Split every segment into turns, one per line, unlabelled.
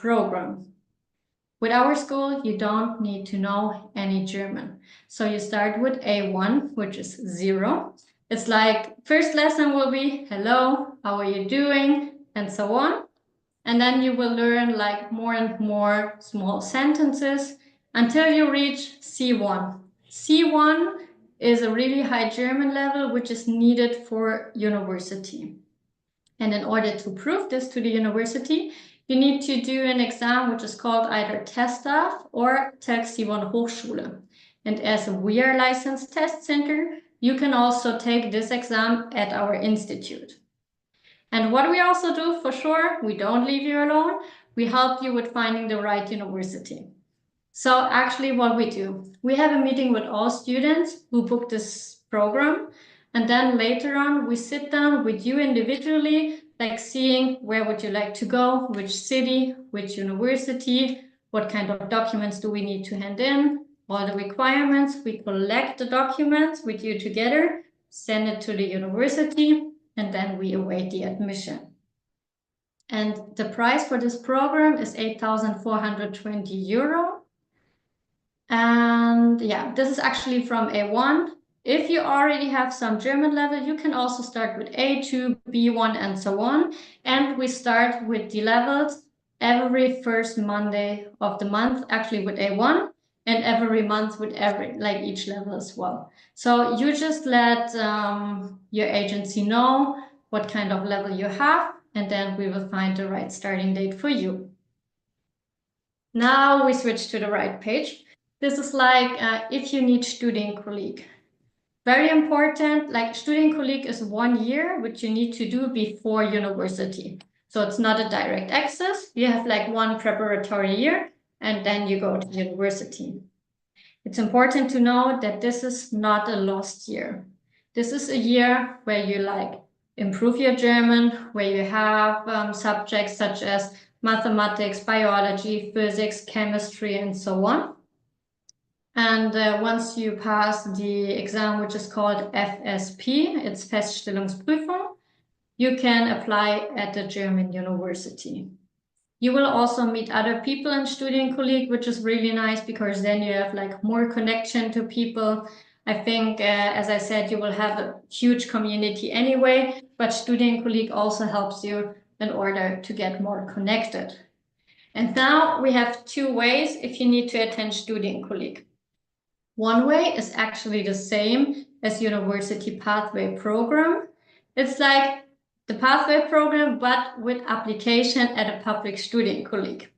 program. With our school, you don't need to know any German. So you start with A1, which is 0. It's like first lesson will be hello, how are you doing, and so on. And then you will learn like more and more small sentences until you reach C1. C1 is a really high German level, which is needed for university. And in order to prove this to the university, you need to do an exam which is called either TestDAF or TELC C1 Hochschule. And as we are licensed test center, you can also take this exam at our institute. And what we also do for sure, we don't leave you alone. We help you with finding the right university. So actually what we do, we have a meeting with all students who book this program. And then later on, we sit down with you individually, like seeing where would you like to go, which city, which university, what kind of documents do we need to hand in, all the requirements. We collect the documents with you together, send it to the university, and then we await the admission. And the price for this program is 8,420 euro. And yeah, this is actually from A1. If you already have some German level, you can also start with A2, B1, and so on. And we start with the levels every first Monday of the month, actually with A1, and every month with each level as well. So you just let your agency know what kind of level you have, and then we will find the right starting date for you. Now we switch to the right page. This is like if you need Studienkolleg. Very important, like Studienkolleg is 1 year, which you need to do before university. So it's not a direct access. You have like one preparatory year and then you go to university. It's important to know that this is not a lost year. This is a year where you like improve your German, where you have subjects such as mathematics, biology, physics, chemistry, and so on. And once you pass the exam, which is called FSP, it's Feststellungsprüfung, you can apply at the German university. You will also meet other people in Studienkolleg, which is really nice because then you have like more connection to people. I think, as I said, you will have a huge community anyway, but Studienkolleg also helps you in order to get more connected. And now we have 2 ways if you need to attend Studienkolleg. One way is actually the same as University Pathway Program. It's like the Pathway Program, but with application at a public Studienkolleg.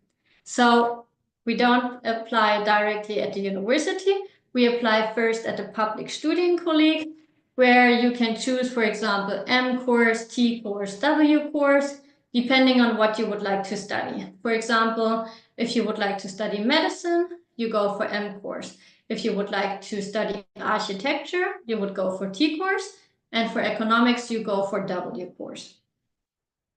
So we don't apply directly at the university. We apply first at the public Studienkolleg, where you can choose, for example, M course, T course, W course, depending on what you would like to study. For example, if you would like to study medicine, you go for M course. If you would like to study architecture, you would go for T course. And for economics, you go for W course.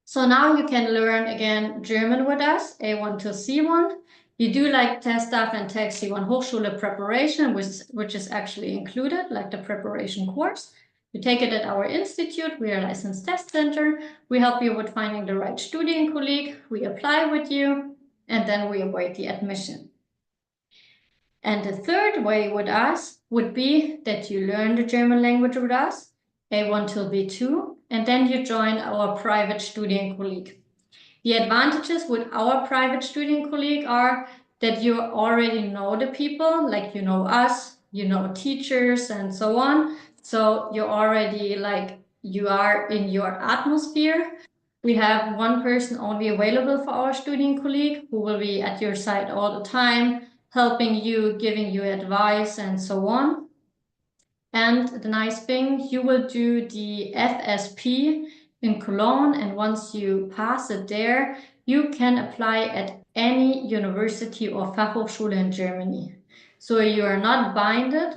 So now you can learn again German with us, A1 to C1. You do like TestDAF and TELC C1 Hochschule preparation, which is actually included, like the preparation course. You take it at our institute. We are a licensed test center. We help you with finding the right Studienkolleg. We apply with you, and then we await the admission. And the third way with us would be that you learn the German language with us, A1 till B2, and then you join our private Studienkolleg. The advantages with our private Studienkolleg are that you already know the people, like you know us, you know teachers, and so on. So you're already like, you are in your atmosphere. We have one person only available for our Studienkolleg who will be at your side all the time, helping you, giving you advice, and so on. And the nice thing, you will do the FSP in Cologne, and once you pass it there, you can apply at any university or Fachhochschule in Germany. So you are not binded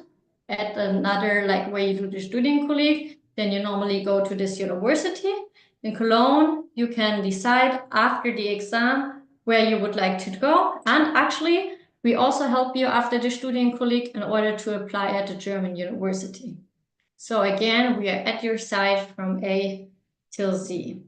at another like way you do the Studienkolleg, then you normally go to this university. In Cologne, you can decide after the exam where you would like to go, and actually we also help you after the Studienkolleg in order to apply at the German university. So again, we are at your side from A till Z.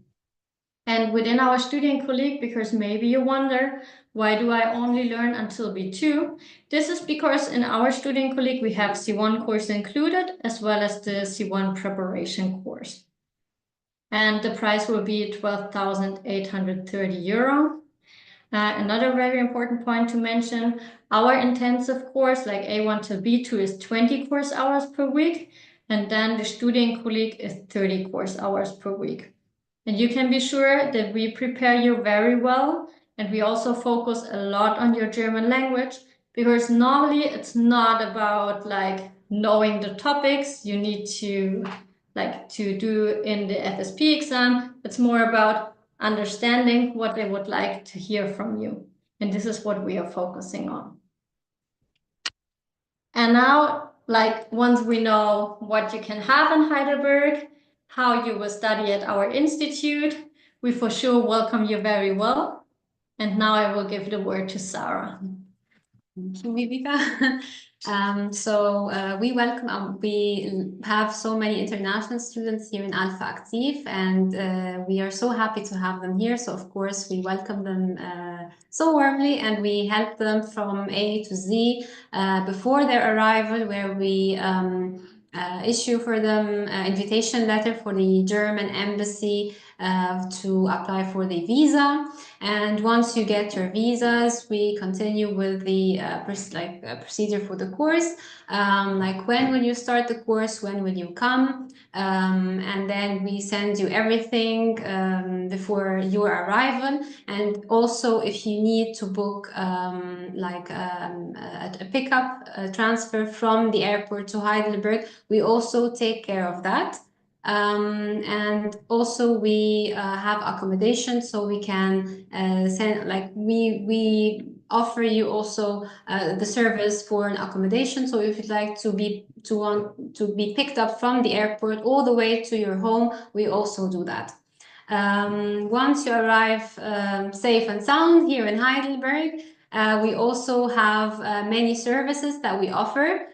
And within our student colleague, because maybe you wonder, why do I only learn until B2? This is because in our student colleague, we have C1 course included, as well as the C1 preparation course. And the price will be 12,830 euro. Another very important point to mention, our intensive course, like A1 to B2, is 20 course hours per week. And then the student colleague is 30 course hours per week. And you can be sure that we prepare you very well. And we also focus a lot on your German language, because normally it's not about like knowing the topics you need to do in the FSP exam. It's more about understanding what they would like to hear from you. And this is what we are focusing on. And now, like, once we know what you can have in Heidelberg, how you will study at our institute, we for sure welcome you very well. And now I will give the word to Sarah.
Thank you, Viveka. We welcome, we have so many international students here in Alpha Active, and we are so happy to have them here. So of course, we welcome them so warmly, and we help them from A to Z before their arrival, where we issue for them an invitation letter for the German embassy to apply for the visa. And once you get your visas, we continue with the procedure for the course. Like, when will you start the course? When will you come? And then we send you everything before your arrival. And also, if you need to book a pickup transfer from the airport to Heidelberg, we also take care of that. And also we have accommodation, so we can send, like, we offer you also the service for an accommodation. So if you'd like to be picked up from the airport all the way to your home, we also do that. Once you arrive safe and sound here in Heidelberg, we also have many services that we offer.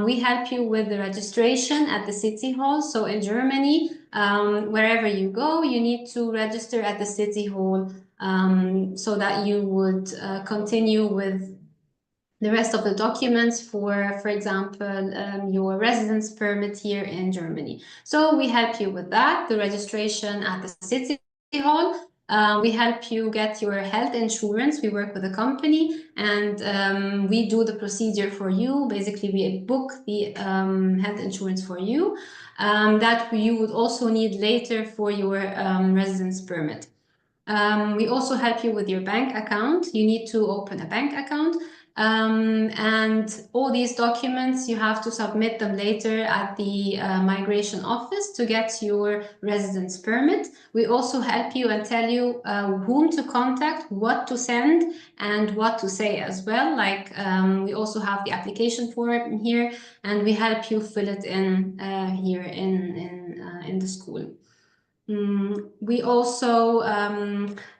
We help you with the registration at the city hall. So in Germany, wherever you go, you need to register at the city hall so that you would continue with the rest of the documents for example, your residence permit here in Germany. So we help you with that, the registration at the city hall. We help you get your health insurance. We work with a company, and we do the procedure for you. Basically, we book the health insurance for you that you would also need later for your residence permit. We also help you with your bank account. You need to open a bank account. And all these documents, you have to submit them later at the migration office to get your residence permit. We also help you and tell you whom to contact, what to send, and what to say as well. Like, we also have the application form here, and we help you fill it in here in the school. We also,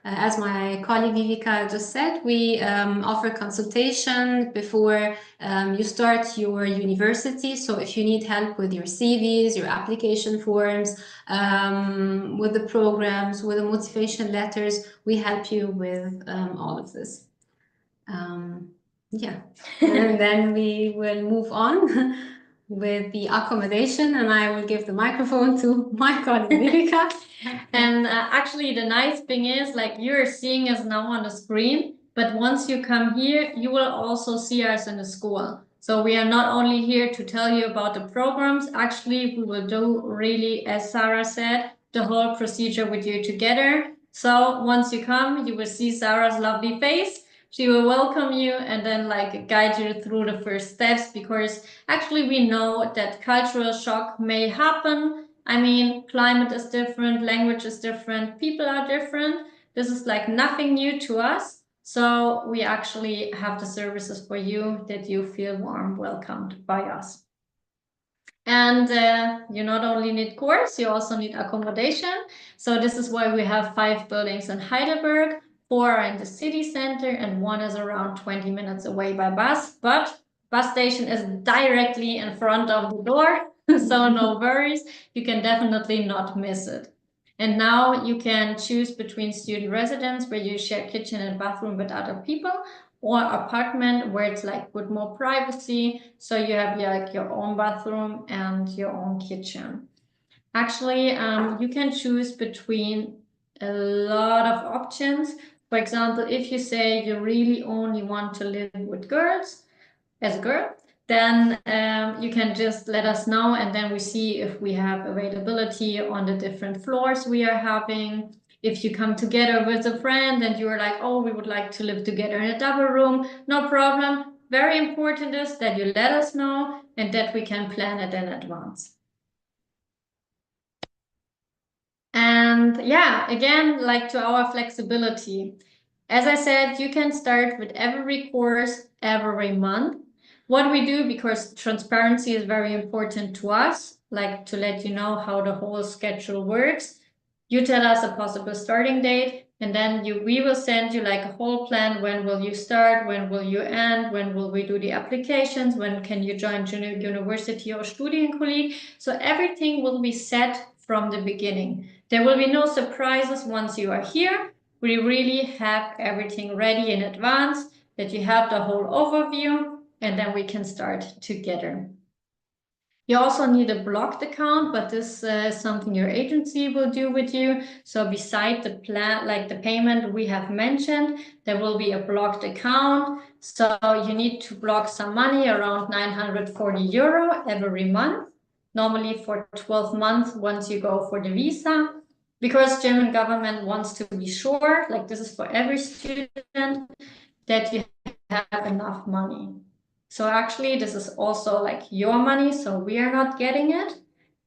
as my colleague Viveka just said, we offer consultation before you start your university. So if you need help with your CVs, your application forms, with the programs, with the motivation letters, we help you with all of this. Yeah, and then we will move on with the accommodation, and I will give the microphone to my colleague Viveka.
And actually, the nice thing is, like, you're seeing us now on the screen, but once you come here, you will also see us in the school. So we are not only here to tell you about the programs, actually, we will do really, as Sarah said, the whole procedure with you together. So once you come, you will see Sarah's lovely face. She will welcome you and then like guide you through the first steps, because actually we know that cultural shock may happen. I mean, climate is different, language is different, people are different. This is like nothing new to us. So we actually have the services for you that you feel warm welcomed by us. And you not only need course, you also need accommodation. So this is why we have 5 buildings in Heidelberg, 4 are in the city center, and 1 is around 20 minutes away by bus. But bus station is directly in front of the door, so no worries. You can definitely not miss it. And now you can choose between student residence, where you share kitchen and bathroom with other people, or apartment where it's like with more privacy. So you have like your own bathroom and your own kitchen. Actually, you can choose between a lot of options. For example, if you say you really only want to live with girls, as a girl, then you can just let us know, and then we see if we have availability on the different floors we are having. If you come together with a friend and you're like, oh, we would like to live together in a double room, no problem. Very important is that you let us know and that we can plan it in advance. And yeah, again, like to our flexibility. As I said, you can start with every course every month. What we do, because transparency is very important to us, like to let you know how the whole schedule works. You tell us a possible starting date, and then we will send you like a whole plan. When will you start? When will you end? When will we do the applications? When can you join university or Studienkolleg? So everything will be set from the beginning. There will be no surprises once you are here. We really have everything ready in advance, that you have the whole overview, and then we can start together. You also need a blocked account, but this is something your agency will do with you. So beside the plan, like the payment we have mentioned, there will be a blocked account. So you need to block some money, around 940 euro every month, normally for 12 months once you go for the visa. Because German government wants to be sure, like this is for every student, that you have enough money. So actually, this is also like your money, so we are not getting it.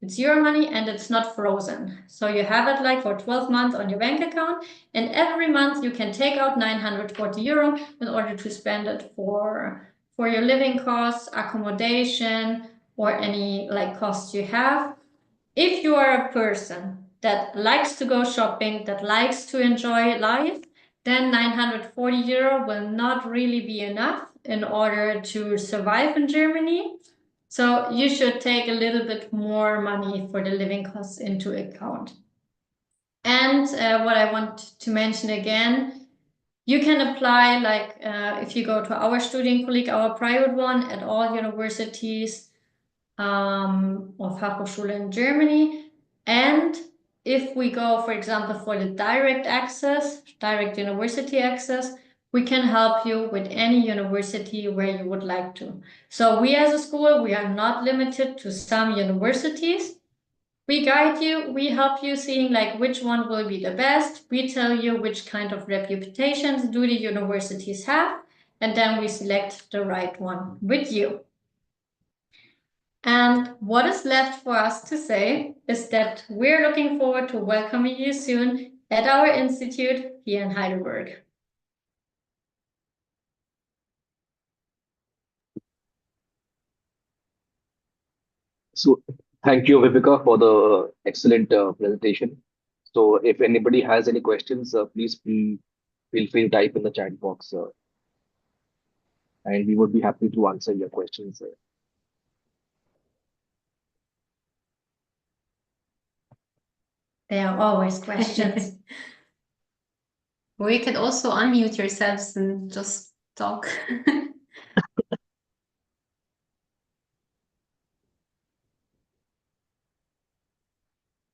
It's your money and it's not frozen. So you have it like for 12 months on your bank account, and every month you can take out 940 euro in order to spend it for your living costs, accommodation, or any like costs you have. If you are a person that likes to go shopping, that likes to enjoy life, then 940 euro will not really be enough in order to survive in Germany. So you should take a little bit more money for the living costs into account. And what I want to mention again, you can apply like if you go to our Studienkolleg, our private one, at all universities or Fachhochschule in Germany. And if we go, for example, for the direct access, direct university access, we can help you with any university where you would like to. So we as a school, we are not limited to some universities. We guide you, we help you seeing like which one will be the best. We tell you which kind of reputations do the universities have, and then we select the right one with you. And what is left for us to say is that we're looking forward to welcoming you soon at our institute here in Heidelberg.
So thank you, Viveka, for the excellent presentation. So if anybody has any questions, please feel free to type in the chat box, and we would be happy to answer your questions.
There are always questions.
Or you could also unmute yourselves and just talk.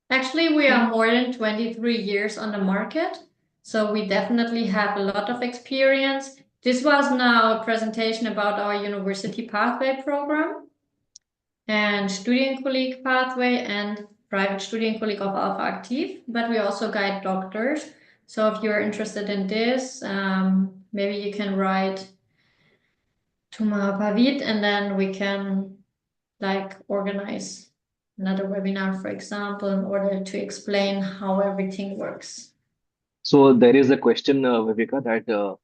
Actually, we are more than 23 years on the market, so we definitely have a lot of experience. This was now a presentation about our university pathway program and Studienkolleg pathway and private Studienkolleg of Alpha Active, but we also guide doctors. So if you're interested in this, maybe you can write to Mahapavit, and then we can like organize another webinar, for example, in order to explain how everything works.
So there is a question, Viveka, that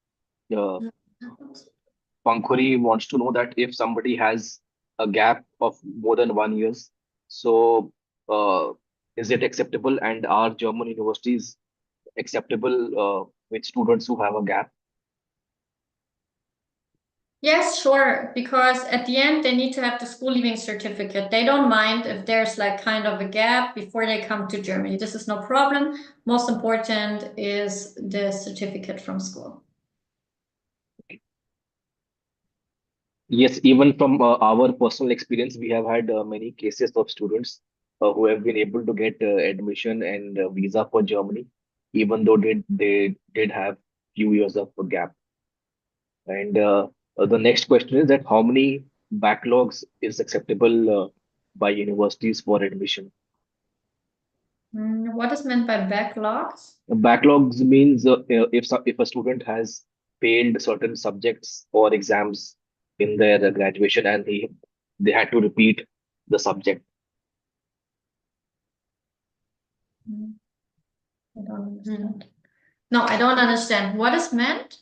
Pankhuri wants to know that if somebody has a gap of more than 1 years, so is it acceptable, and are German universities acceptable with students who have a gap?
Yes, sure. Because at the end, they need to have the school leaving certificate. They don't mind if there's like kind of a gap before they come to Germany. This is no problem. Most important is the certificate from school.
Yes, even from our personal experience, we have had many cases of students who have been able to get admission and visa for Germany, even though they did have few years of a gap. And the next question is that how many backlogs is acceptable by universities for admission?
What is meant by backlogs?
Backlogs means if a student has failed certain subjects or exams in their graduation and they had to repeat the subject.
Mm, I don't understand. No, I don't understand. What is meant?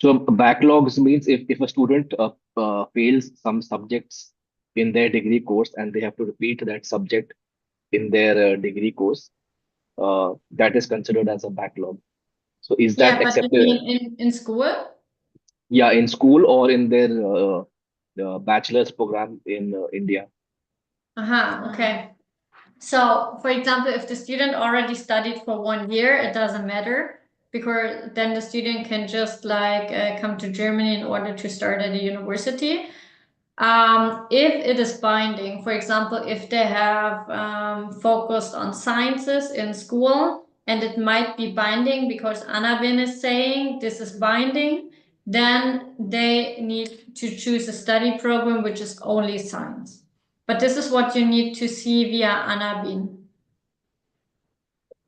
So backlogs means if a student fails some subjects in their degree course and they have to repeat that subject in their degree course, that is considered as a backlog. So is that
Yeah, but you
accepted?
mean in school?
Yeah, in school or in their bachelor's program in India.
Aha, okay. So, for example, if the student already studied for 1 year, it doesn't matter because then the student can just like come to Germany in order to start at a university. If it is binding, for example, if they have focused on sciences in school and it might be binding because Annabin is saying this is binding, then they need to choose a study program which is only science. But this is what you need to see via Annabin.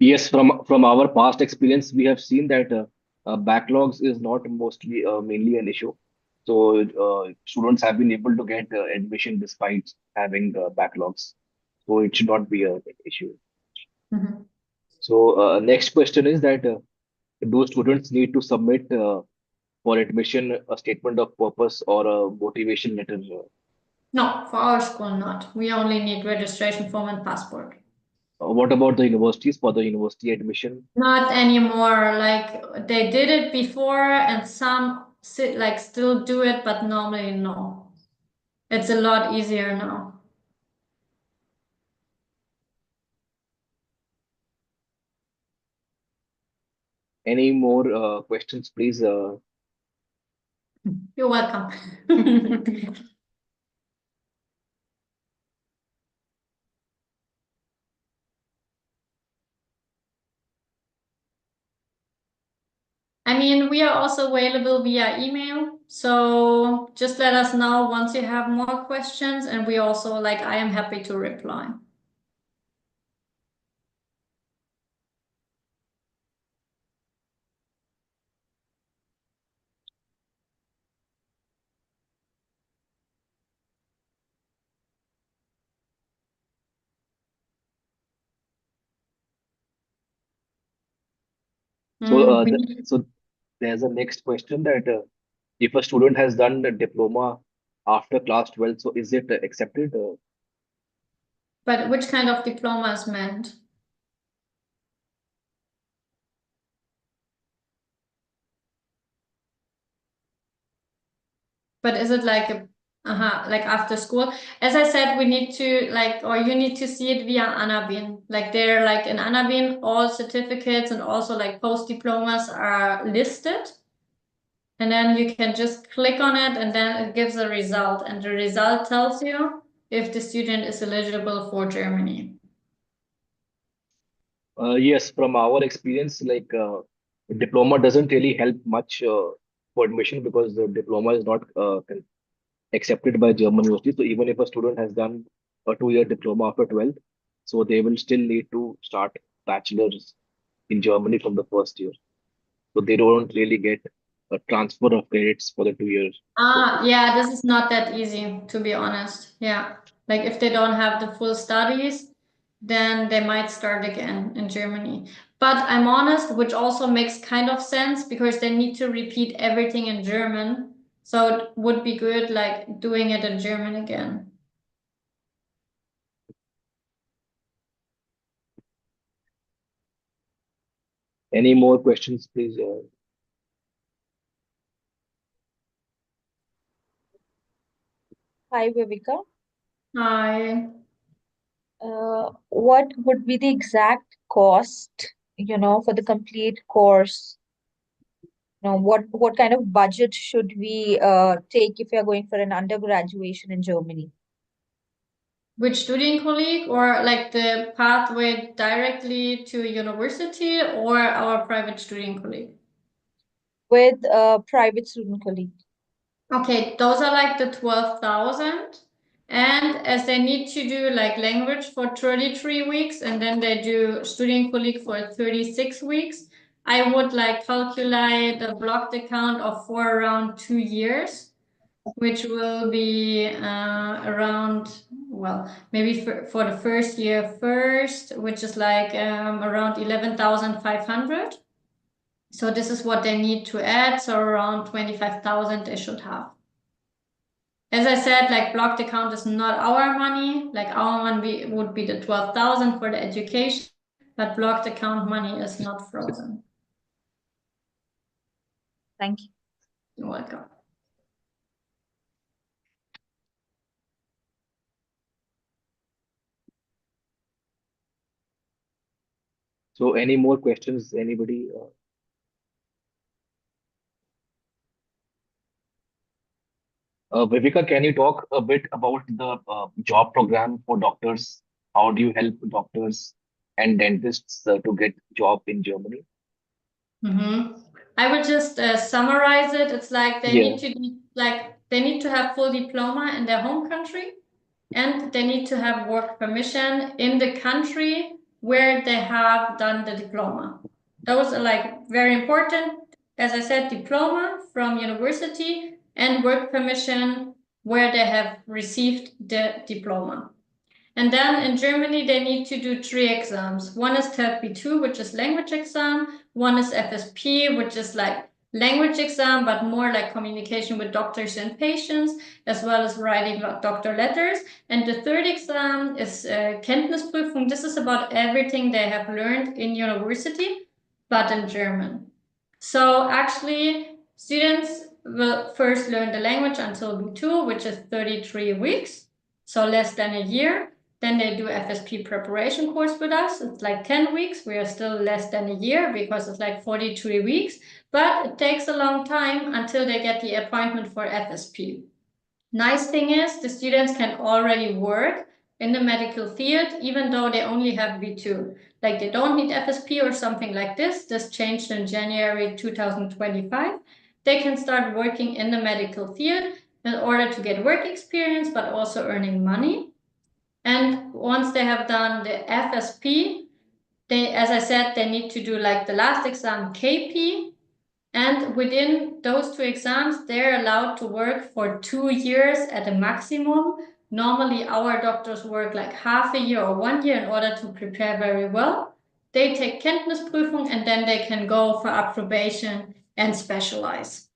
Yes, from our past experience, we have seen that backlogs is not mostly mainly an issue. So students have been able to get admission despite having backlogs. So it should not be an issue.
Mhm.
So next question is that do students need to submit for admission a statement of purpose or a motivation letter?
No, for our school, not. We only need registration form and passport.
What about the universities for the university admission?
Not anymore. Like they did it before, and some like still do it, but normally no. It's a lot easier now.
Any more questions, please?
You're welcome. I mean, we are also available via email. So just let us know once you have more questions, and we also like I am happy to reply.
So,
We need
so there's a next question that if a student has done the diploma after class 12, so is it accepted?
But which kind of diploma is meant? But is it like a like after school? As I said, we need to like, or you need to see it via Anabin. Like they're like in Anabin, all certificates and also like post diplomas are listed. And then you can just click on it and then it gives a result. And the result tells you if the student is eligible for Germany.
Yes, from our experience, like diploma doesn't really help much for admission because the diploma is not accepted by German university. So even if a student has done a 2 year diploma after 12th, so they will still need to start bachelor's in Germany from the first year. So they don't really get a transfer of credits for the 2 years.
Yeah, this is not that easy, to be honest. Yeah. Like if they don't have the full studies, then they might start again in Germany. But I'm honest, which also makes kind of sense because they need to repeat everything in German. So it would be good like doing it in German again.
Any more questions, please?
Hi, Viveka.
Hi.
What would be the exact cost, for the complete course? What kind of budget should we take if we are going for an undergraduation in Germany?
Which student colleague, or like the pathway directly to university, or our private student colleague?
With a private student colleague.
Okay, those are like the 12,000. And as they need to do like language for 33 weeks and then they do student colleague for 36 weeks, I would like calculate a blocked account of for around 2 years, which will be around, well, maybe for the first year first, which is like around 11,500. So this is what they need to add. So around 25,000 they should have. As I said, like blocked account is not our money. Like our money would be the 12,000 for the education, but blocked account money is not frozen.
Thank you.
You're welcome.
So any more questions, anybody? Viveka, can you talk a bit about the job program for doctors? How do you help doctors and dentists to get job in Germany?
I would just summarize it. It's like they
Yeah.
need to have full diploma in their home country, and they need to have work permission in the country where they have done the diploma. Those are like very important. As I said, diploma from university and work permission where they have received the diploma. And then in Germany, they need to do 3 exams. One is TELP B2, which is language exam. One is FSP, which is like language exam, but more like communication with doctors and patients, as well as writing doctor letters. And the third exam is Kenntnisprüfung. This is about everything they have learned in university, but in German. So actually, students will first learn the language until B2, which is 33 weeks, so less than a year. Then they do FSP preparation course with us. It's like 10 weeks. We are still less than a year because it's like 43 weeks, but it takes a long time until they get the appointment for FSP. Nice thing is the students can already work in the medical field, even though they only have B2. Like they don't need FSP or something like this. This changed in January 2025. They can start working in the medical field in order to get work experience, but also earning money. And once they have done the FSP, they, as I said, they need to do like the last exam, KP. And within those 2 exams, they're allowed to work for 2 years at a maximum. Normally, our doctors work like half a year or 1 year in order to prepare very well. They take Kenntnisprüfung and then they can go for approbation and specialize.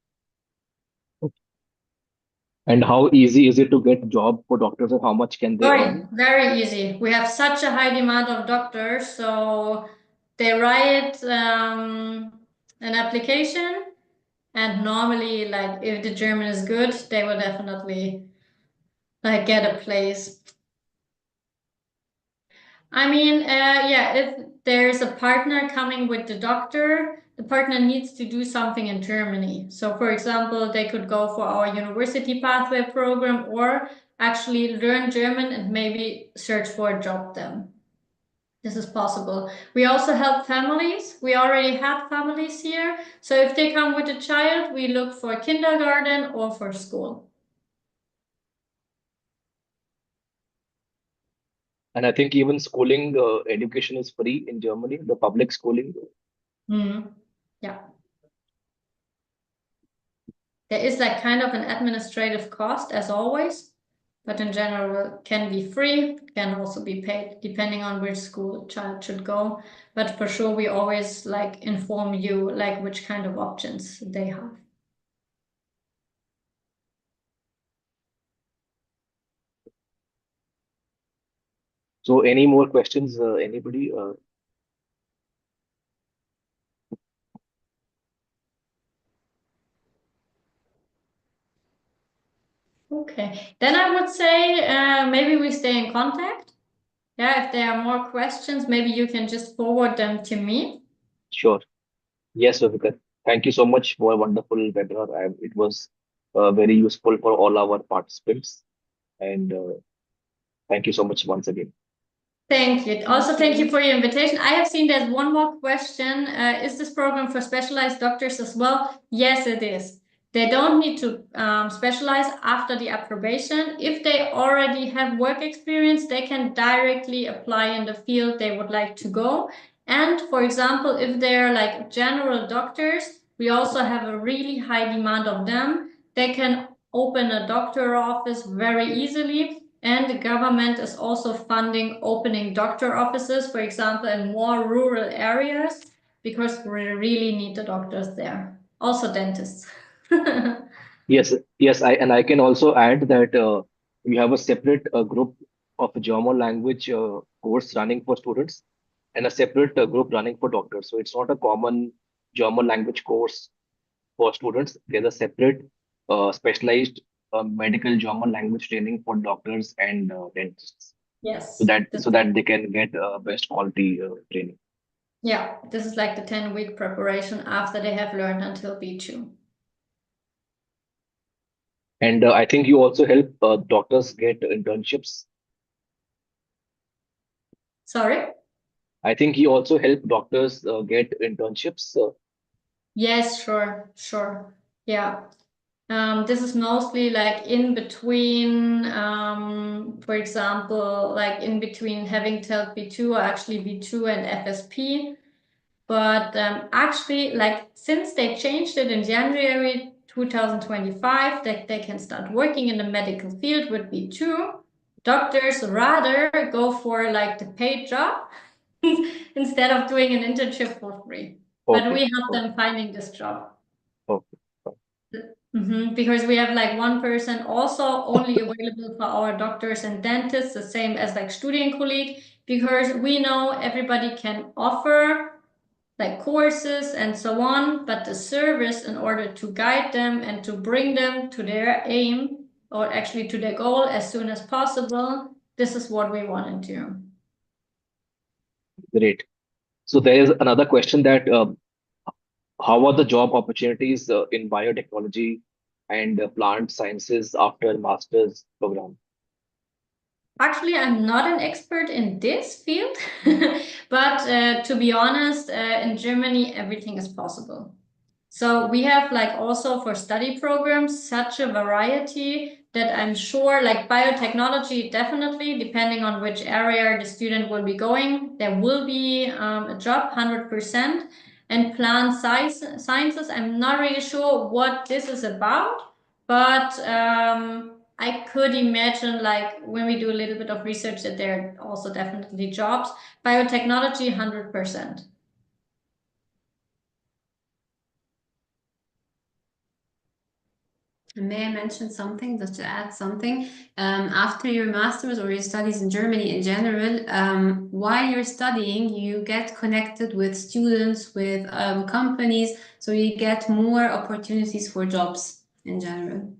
And how easy is it to get job for doctors, and how much can they
Very,
earn?
very easy. We have such a high demand of doctors, so they write an application, and normally, like if the German is good, they will definitely like get a place. I mean, yeah, if there's a partner coming with the doctor, the partner needs to do something in Germany. So, for example, they could go for our university pathway program or actually learn German and maybe search for a job then. This is possible. We also help families. We already have families here. So if they come with a child, we look for kindergarten or for school.
And I think even schooling, education is free in Germany, the public schooling.
Yeah. There is like kind of an administrative cost as always, but in general can be free, can also be paid depending on which school child should go. But for sure, we always like inform you like which kind of options they have.
So any more questions, anybody?
Okay, then I would say maybe we stay in contact. Yeah, if there are more questions, maybe you can just forward them to me.
Sure. Yes, Viveka. Thank you so much for a wonderful webinar. It was very useful for all our participants. And thank you so much once again.
Thank you. Also, thank you for your invitation. I have seen there's one more question. Is this program for specialized doctors as well? Yes, it is. They don't need to specialize after the approbation. If they already have work experience, they can directly apply in the field they would like to go. And for example, if they're like general doctors, we also have a really high demand of them. They can open a doctor office very easily. And the government is also funding opening doctor offices, for example, in more rural areas, because we really need the doctors there. Also dentists.
Yes. I can also add that we have a separate group of German language course running for students and a separate group running for doctors. So it's not a common German language course for students. There's a separate specialized medical German language training for doctors and dentists,
Yes.
so that they can get best quality training.
Yeah, this is like the 10-week preparation after they have learned until B2.
And I think you also help doctors get internships.
Sorry?
I think you also help doctors get internships.
Yes, sure. Yeah. This is mostly like in between, for example, like in between having TELT B2 or actually B2 and FSP. But actually, like since they changed it in January 2025, that they can start working in the medical field with B2, doctors rather go for like the paid job instead of doing an internship for free. But we
Okay.
help them finding this job.
Okay.
Because we have like one person also only available for our doctors and dentists, the same as like Studienkolleg, because we know everybody can offer like courses and so on, but the service in order to guide them and to bring them to their aim or actually to their goal as soon as possible, this is what we want to do.
Great. So there is another question that how are the job opportunities in biotechnology and plant sciences after master's program?
Actually, I'm not an expert in this field, but to be honest, in Germany, everything is possible. So we have like also for study programs, such a variety that I'm sure like biotechnology, definitely depending on which area the student will be going, there will be a job 100%. And plant sciences, I'm not really sure what this is about, but I could imagine like when we do a little bit of research that there are also definitely jobs. Biotechnology, 100%.
May I mention something, just to add something? After your master's or your studies in Germany in general, while you're studying, you get connected with students, with companies, so you get more opportunities for jobs in general.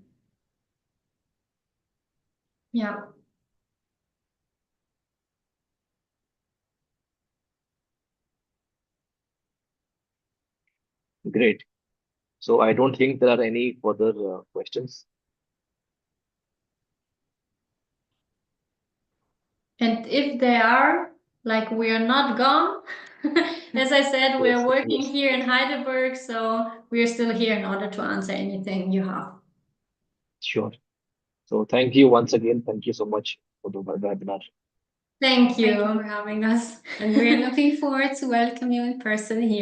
Yeah.
Great. So I don't think there are any further questions.
And if they are, like we are not gone. As I said, we are working here in Heidelberg, so we are still here in order to answer anything you have.
Sure. So thank you once again. Thank you so much for the webinar.
Thank you.
Thank you for having us. And we're looking forward to welcome you in person here.